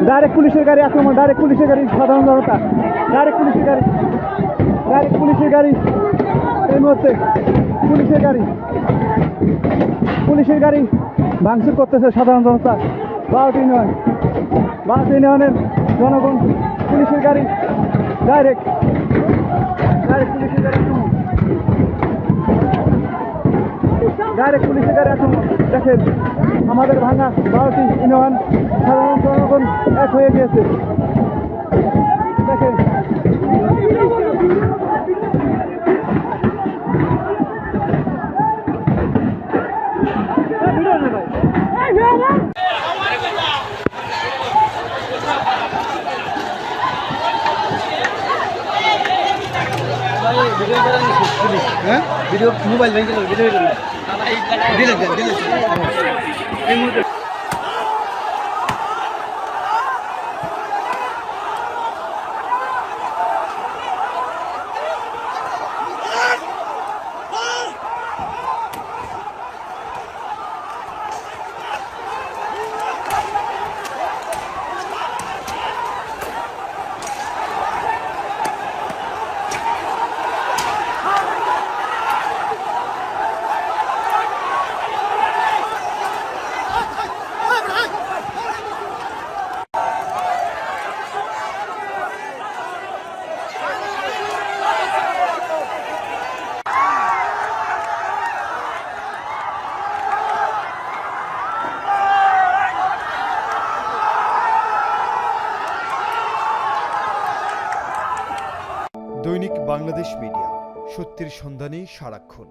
Direct পুলিশের গাড়ি আক্রমণ, ডাইরেক্ট পুলিশের গাড়ি, সাধারণ জনতা, ডাইরেক্ট পুলিশের গাড়ি, ডাইরেক্ট পুলিশের গাড়ি, এই মুহূর্তে পুলিশের গাড়ি ভাঙচুর করতেছে সাধারণ জনতা। 12টি ইউনিয়নের জনগণ, পুলিশের গাড়ি, ডাইরেক্ট পুলিশের গাড়ি আক্রমণ, ডাইরেক্ট পুলিশের গাড়ি আক্রমণ। দেখেন আমাদের ভাঙা 12টি ইউনিয়ন সাধারণ জনগণ এক হয়ে গিয়েছে। দেখেন ভিডিও মোবাইল ভিডিও দৈনিক বাংলাদেশ মিডিয়া, সত্যের সন্ধানে সারাক্ষণ।